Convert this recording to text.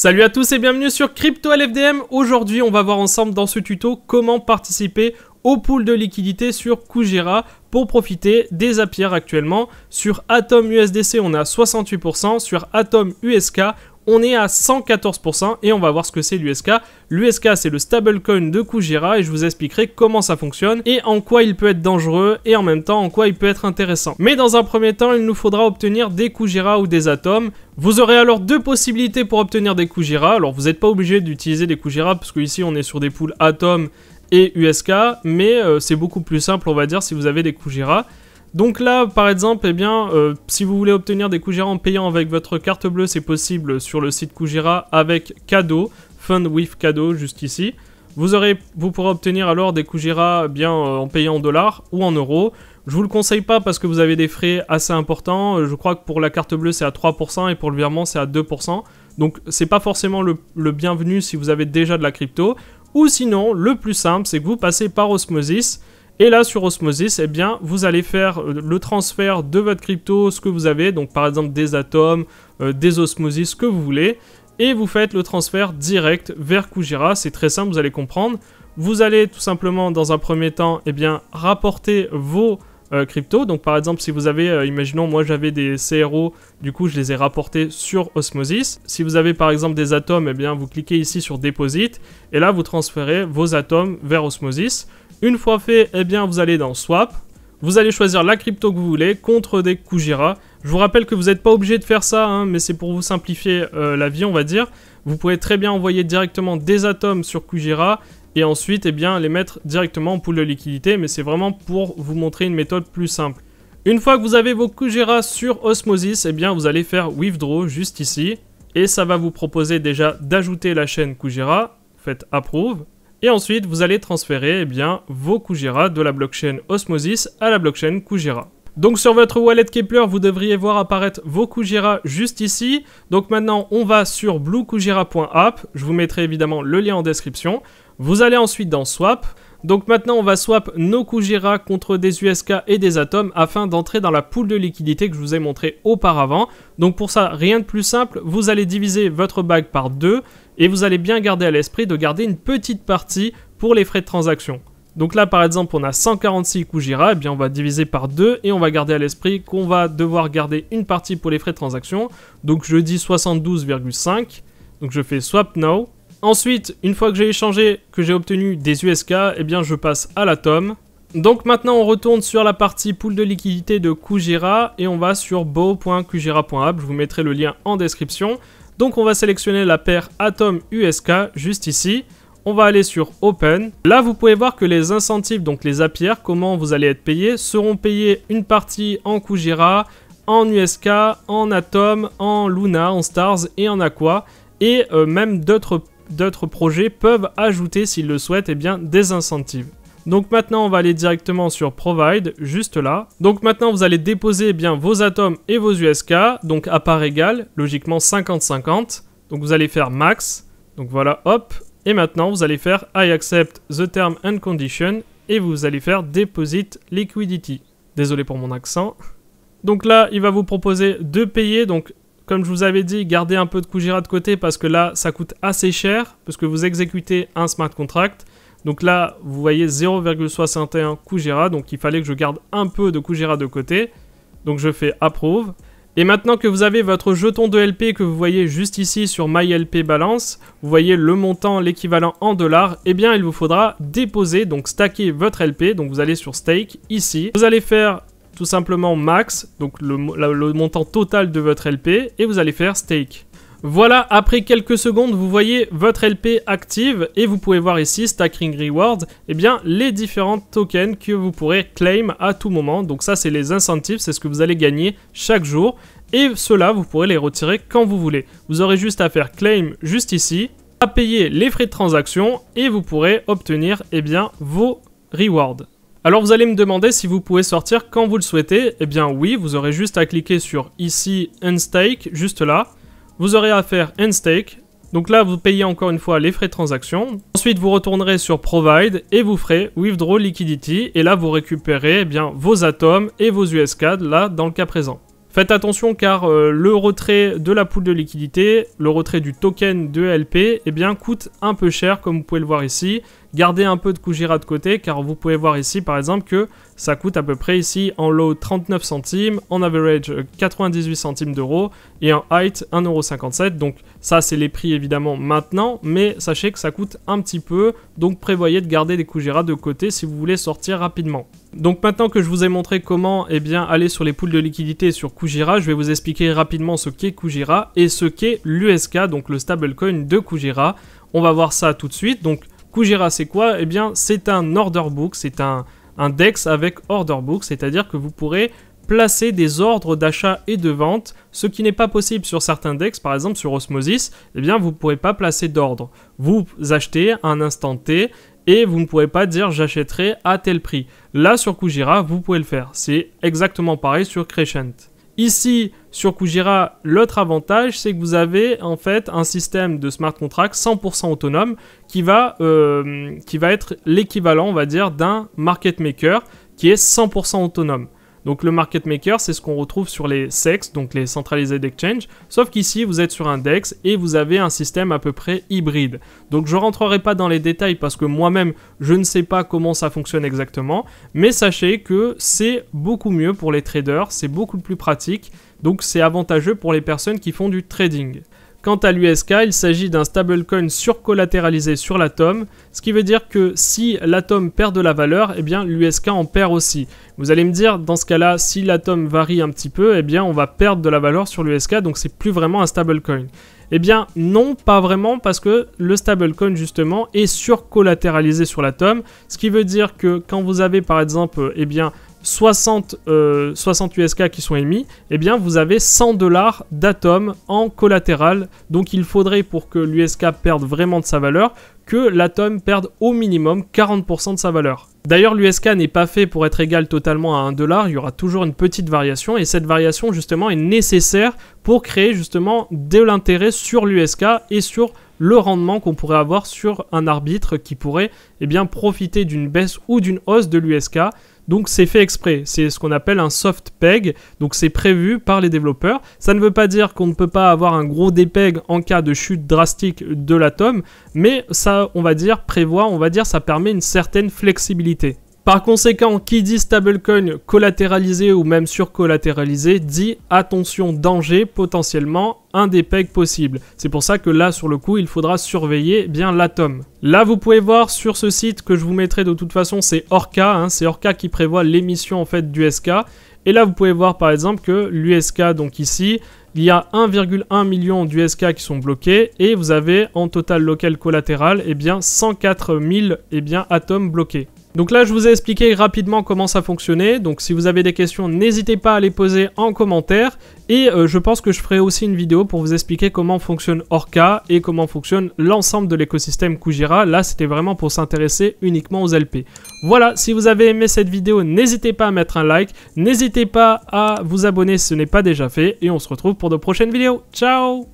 Salut à tous et bienvenue sur Crypto LFDM. Aujourd'hui, on va voir ensemble dans ce tuto comment participer au pool de liquidité sur Kujira pour profiter des APR actuellement. Sur Atom USDC, on est à 68%, sur Atom USK, on est à 114% et on va voir ce que c'est l'USK. L'USK, c'est le stablecoin de Kujira et je vous expliquerai comment ça fonctionne et en quoi il peut être dangereux et en même temps en quoi il peut être intéressant. Mais dans un premier temps, il nous faudra obtenir des Kujira ou des Atom. Vous aurez alors deux possibilités pour obtenir des Kujira. Alors vous n'êtes pas obligé d'utiliser des Kujira parce qu'ici on est sur des pools Atom et USK, mais c'est beaucoup plus simple on va dire si vous avez des Kujira. Donc là, par exemple, eh bien, si vous voulez obtenir des Kujira en payant avec votre carte bleue, c'est possible sur le site Kujira avec cadeau, Fund with cadeau, juste ici. Vous pourrez obtenir alors des Kujira bien en payant en dollars ou en euros. Je vous le conseille pas parce que vous avez des frais assez importants. Je crois que pour la carte bleue, c'est à 3% et pour le virement, c'est à 2%. Donc, c'est pas forcément le bienvenu si vous avez déjà de la crypto. Ou sinon, le plus simple, c'est que vous passez par Osmosis. Et là, sur Osmosis, eh bien, vous allez faire le transfert de votre crypto, ce que vous avez, donc par exemple des atomes, des Osmosis, ce que vous voulez, et vous faites le transfert direct vers Kujira. C'est très simple, vous allez comprendre. Vous allez tout simplement, dans un premier temps, eh bien, rapporter vos cryptos. Donc par exemple, si vous avez, imaginons, moi j'avais des CRO, du coup je les ai rapportés sur Osmosis. Si vous avez par exemple des atomes, eh bien, vous cliquez ici sur Deposit, et là vous transférez vos atomes vers Osmosis. Une fois fait, eh bien, vous allez dans Swap. Vous allez choisir la crypto que vous voulez contre des Kujira. Je vous rappelle que vous n'êtes pas obligé de faire ça, hein, mais c'est pour vous simplifier la vie, on va dire. Vous pouvez très bien envoyer directement des atomes sur Kujira et ensuite, eh bien, les mettre directement en pool de liquidité. Mais c'est vraiment pour vous montrer une méthode plus simple. Une fois que vous avez vos Kujira sur Osmosis, eh bien, vous allez faire Withdraw juste ici. Et ça va vous proposer déjà d'ajouter la chaîne Kujira. Faites Approve. Et ensuite, vous allez transférer eh bien, vos Kujira de la blockchain Osmosis à la blockchain Kujira. Donc sur votre wallet Keplr, vous devriez voir apparaître vos Kujira juste ici. Donc maintenant, on va sur bluekujira.app. Je vous mettrai évidemment le lien en description. Vous allez ensuite dans Swap. Donc maintenant, on va swap nos Kujira contre des USK et des atomes afin d'entrer dans la pool de liquidité que je vous ai montré auparavant. Donc pour ça, rien de plus simple. Vous allez diviser votre bag par 2 et vous allez bien garder à l'esprit de garder une petite partie pour les frais de transaction. Donc là, par exemple, on a 146 Kujira, eh bien on va diviser par 2 et on va garder à l'esprit qu'on va devoir garder une partie pour les frais de transaction. Donc je dis 72,5. Donc je fais Swap Now. Ensuite, une fois que j'ai échangé, que j'ai obtenu des USK, eh bien je passe à l'Atom. Donc maintenant, on retourne sur la partie pool de liquidité de Kujira et on va sur bow.kujira.app. Je vous mettrai le lien en description. Donc on va sélectionner la paire Atom USK juste ici. On va aller sur Open. Là, vous pouvez voir que les incentives, donc les APR, comment vous allez être payés, seront payés une partie en Kujira, en USK, en Atom, en Luna, en Stars et en Aqua. Et même d'autres projets peuvent ajouter, s'ils le souhaitent, eh bien, des incentives. Donc maintenant, on va aller directement sur Provide, juste là. Donc maintenant, vous allez déposer eh bien, vos atomes et vos USK, donc à part égale, logiquement 50-50. Donc vous allez faire Max, donc voilà, hop. Et maintenant, vous allez faire I accept the term and condition et vous allez faire Deposit Liquidity. Désolé pour mon accent. Donc là, il va vous proposer de payer, donc comme je vous avais dit, gardez un peu de Kujira de côté parce que là, ça coûte assez cher parce que vous exécutez un smart contract. Donc là, vous voyez 0,61 Kujira, donc il fallait que je garde un peu de Kujira de côté. Donc je fais Approve. Et maintenant que vous avez votre jeton de LP que vous voyez juste ici sur MyLP Balance, vous voyez le montant, l'équivalent en dollars, eh bien il vous faudra déposer, donc stacker votre LP. Donc vous allez sur Stake, ici. Vous allez faire tout simplement Max, donc le montant total de votre LP, et vous allez faire Stake. Voilà, après quelques secondes, vous voyez votre LP active et vous pouvez voir ici, Stacking Rewards, eh bien, les différents tokens que vous pourrez claim à tout moment. Donc ça, c'est les incentives, c'est ce que vous allez gagner chaque jour. Et ceux-là, vous pourrez les retirer quand vous voulez. Vous aurez juste à faire claim juste ici, à payer les frais de transaction et vous pourrez obtenir eh bien, vos rewards. Alors vous allez me demander si vous pouvez sortir quand vous le souhaitez. Eh bien oui, vous aurez juste à cliquer sur ici, Unstake, juste là. Vous aurez à faire Unstake. Donc là, vous payez encore une fois les frais de transaction. Ensuite, vous retournerez sur Provide et vous ferez Withdraw Liquidity. Et là, vous récupérez eh bien, vos atomes et vos USK, là, dans le cas présent. Faites attention car le retrait de la pool de liquidité, le retrait du token de LP, eh bien, coûte un peu cher comme vous pouvez le voir ici. Gardez un peu de Kujira de côté car vous pouvez voir ici par exemple que ça coûte à peu près ici en low 39 centimes, en average 98 centimes d'euros et en height 1,57 €. Donc ça c'est les prix évidemment maintenant, mais sachez que ça coûte un petit peu, donc prévoyez de garder des Kujira de côté si vous voulez sortir rapidement. Donc maintenant que je vous ai montré comment aller sur les pools de liquidité sur Kujira, je vais vous expliquer rapidement ce qu'est Kujira et ce qu'est l'USK, donc le stablecoin de Kujira. On va voir ça tout de suite. Donc Kujira c'est quoi? Eh bien c'est un order book, c'est un DEX avec order book, c'est-à-dire que vous pourrez placer des ordres d'achat et de vente, ce qui n'est pas possible sur certains DEX, par exemple sur Osmosis, eh bien vous ne pourrez pas placer d'ordre. Vous achetez à un instant T et vous ne pourrez pas dire j'achèterai à tel prix. Là sur Kujira, vous pouvez le faire. C'est exactement pareil sur Crescent. Ici, sur Kujira, l'autre avantage, c'est que vous avez en fait un système de smart contract 100% autonome qui va être l'équivalent, on va dire, d'un market maker qui est 100% autonome. Donc le market maker, c'est ce qu'on retrouve sur les CEX, donc les centralised exchange, sauf qu'ici vous êtes sur un DEX et vous avez un système à peu près hybride. Donc je ne rentrerai pas dans les détails parce que moi-même je ne sais pas comment ça fonctionne exactement, mais sachez que c'est beaucoup mieux pour les traders, c'est beaucoup plus pratique, donc c'est avantageux pour les personnes qui font du trading. Quant à l'USK, il s'agit d'un stablecoin surcollatéralisé sur l'Atom, ce qui veut dire que si l'Atom perd de la valeur, eh bien l'USK en perd aussi. Vous allez me dire, dans ce cas-là, si l'Atom varie un petit peu, eh bien on va perdre de la valeur sur l'USK, donc c'est plus vraiment un stablecoin. Eh bien non, pas vraiment, parce que le stablecoin justement est surcollatéralisé sur l'Atom, ce qui veut dire que quand vous avez par exemple, 60 USK qui sont émis, eh bien vous avez 100 $ d'Atom en collatéral. Donc il faudrait pour que l'USK perde vraiment de sa valeur, que l'Atom perde au minimum 40% de sa valeur. D'ailleurs l'USK n'est pas fait pour être égal totalement à 1 $, il y aura toujours une petite variation et cette variation justement est nécessaire pour créer justement de l'intérêt sur l'USK et sur le rendement qu'on pourrait avoir sur un arbitre qui pourrait profiter d'une baisse ou d'une hausse de l'USK. Donc c'est fait exprès, c'est ce qu'on appelle un soft peg, donc c'est prévu par les développeurs. Ça ne veut pas dire qu'on ne peut pas avoir un gros dépeg en cas de chute drastique de l'Atom, mais ça, ça permet une certaine flexibilité. Par conséquent, qui dit stablecoin collatéralisé ou même surcollatéralisé dit attention, danger, potentiellement un dépeg possible. C'est pour ça que là, sur le coup, il faudra surveiller bien l'Atom. Là, vous pouvez voir sur ce site que je vous mettrai de toute façon, c'est Orca, c'est Orca qui prévoit l'émission en fait d'USK. Et là, vous pouvez voir par exemple que l'USK, donc ici, il y a 1,1 million d'USK qui sont bloqués et vous avez en total local collatéral 104 000 atomes bloqués. Donc là, je vous ai expliqué rapidement comment ça fonctionnait. Donc si vous avez des questions, n'hésitez pas à les poser en commentaire. Et je pense que je ferai aussi une vidéo pour vous expliquer comment fonctionne Orca et comment fonctionne l'ensemble de l'écosystème Kujira. Là, c'était vraiment pour s'intéresser uniquement aux LP. Voilà, si vous avez aimé cette vidéo, n'hésitez pas à mettre un like. N'hésitez pas à vous abonner si ce n'est pas déjà fait. Et on se retrouve pour de prochaines vidéos. Ciao!